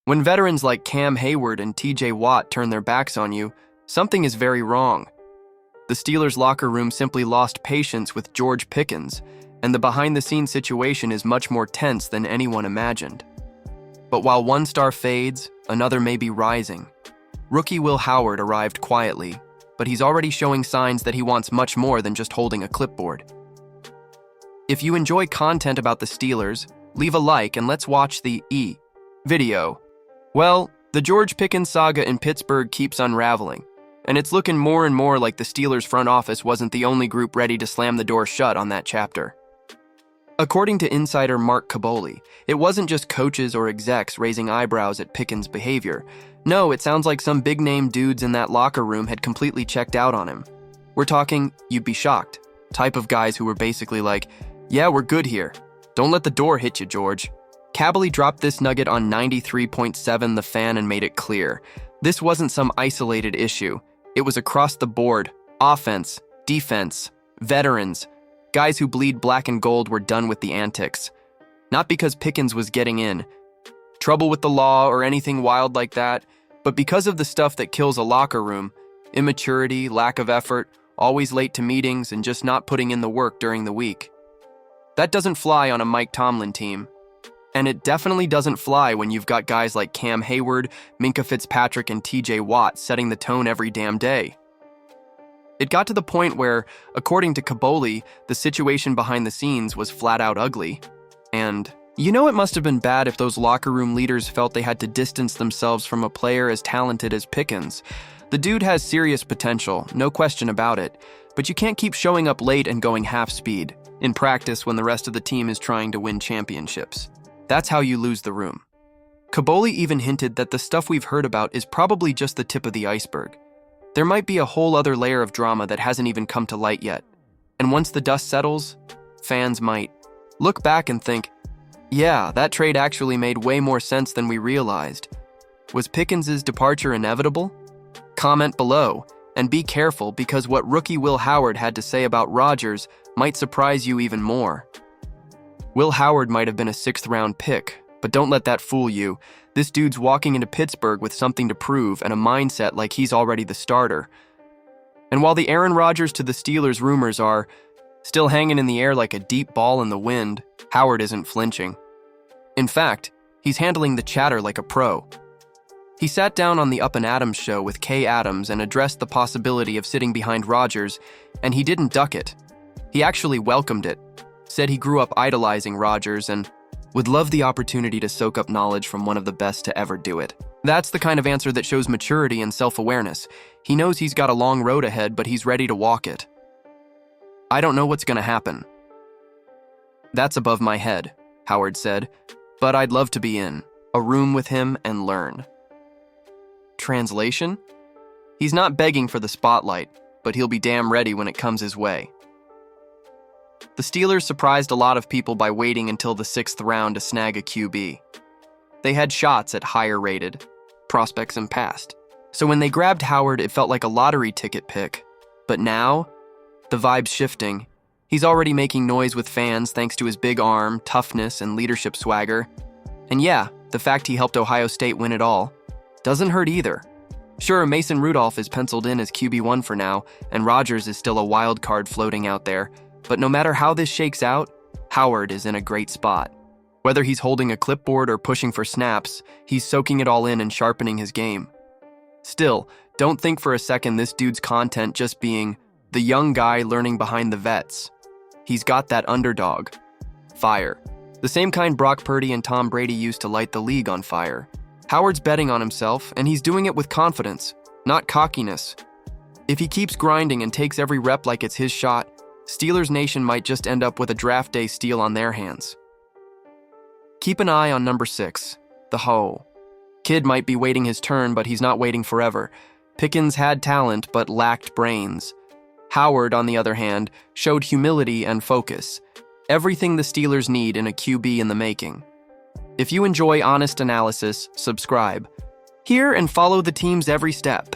When veterans like Cam Hayward and TJ Watt turn their backs on you, something is very wrong. The Steelers' locker room simply lost patience with George Pickens, and the behind-the-scenes situation is much more tense than anyone imagined. But while one star fades, another may be rising. Rookie Will Howard arrived quietly, but he's already showing signs that he wants much more than just holding a clipboard. If you enjoy content about the Steelers, leave a like and let's watch the video. Well, the George Pickens saga in Pittsburgh keeps unraveling, and it's looking more and more like the Steelers' front office wasn't the only group ready to slam the door shut on that chapter. According to insider Mark Kaboly, it wasn't just coaches or execs raising eyebrows at Pickens' behavior. No, it sounds like some big-name dudes in that locker room had completely checked out on him. We're talking, you'd be shocked, type of guys who were basically like, yeah, we're good here. Don't let the door hit you, George. Kaboly dropped this nugget on 93.7 The Fan and made it clear. This wasn't some isolated issue. It was across the board. Offense, defense, veterans, guys who bleed black and gold were done with the antics. Not because Pickens was getting in trouble with the law or anything wild like that, but because of the stuff that kills a locker room: immaturity, lack of effort, always late to meetings, and just not putting in the work during the week. That doesn't fly on a Mike Tomlin team. And it definitely doesn't fly when you've got guys like Cam Hayward, Minkah Fitzpatrick, and TJ Watt setting the tone every damn day. It got to the point where, according to Kaboly, the situation behind the scenes was flat out ugly. And it must have been bad if those locker room leaders felt they had to distance themselves from a player as talented as Pickens. The dude has serious potential, no question about it, but you can't keep showing up late and going half speed in practice when the rest of the team is trying to win championships. That's how you lose the room. Kaboly even hinted that the stuff we've heard about is probably just the tip of the iceberg. There might be a whole other layer of drama that hasn't even come to light yet. And once the dust settles, fans might look back and think, yeah, that trade actually made way more sense than we realized. Was Pickens' departure inevitable? Comment below, and be careful because what rookie Will Howard had to say about Rodgers might surprise you even more. Will Howard might have been a 6th-round pick, but don't let that fool you. This dude's walking into Pittsburgh with something to prove and a mindset like he's already the starter. And while the Aaron Rodgers to the Steelers rumors are still hanging in the air like a deep ball in the wind, Howard isn't flinching. In fact, he's handling the chatter like a pro. He sat down on the Up and Adams show with Kay Adams and addressed the possibility of sitting behind Rodgers, and he didn't duck it. He actually welcomed it. Said he grew up idolizing Rodgers and would love the opportunity to soak up knowledge from one of the best to ever do it. That's the kind of answer that shows maturity and self-awareness. He knows he's got a long road ahead, but he's ready to walk it. I don't know what's going to happen. That's above my head, Howard said, but I'd love to be in a room with him and learn. Translation? He's not begging for the spotlight, but he'll be damn ready when it comes his way. The Steelers surprised a lot of people by waiting until the 6th round to snag a QB. They had shots at higher-rated prospects in past. So when they grabbed Howard, it felt like a lottery ticket pick. But now, the vibe's shifting. He's already making noise with fans thanks to his big arm, toughness, and leadership swagger. And yeah, the fact he helped Ohio State win it all doesn't hurt either. Sure, Mason Rudolph is penciled in as QB1 for now, and Rodgers is still a wild card floating out there. But no matter how this shakes out, Howard is in a great spot. Whether he's holding a clipboard or pushing for snaps, he's soaking it all in and sharpening his game. Still, don't think for a second this dude's content just being the young guy learning behind the vets. He's got that underdog fire. The same kind Brock Purdy and Tom Brady used to light the league on fire. Howard's betting on himself, and he's doing it with confidence, not cockiness. If he keeps grinding and takes every rep like it's his shot, Steelers Nation might just end up with a draft day steal on their hands. Keep an eye on number 6, the Ho. Kid might be waiting his turn, but he's not waiting forever. Pickens had talent, but lacked brains. Howard, on the other hand, showed humility and focus. Everything the Steelers need in a QB in the making. If you enjoy honest analysis, subscribe here and follow the team's every step.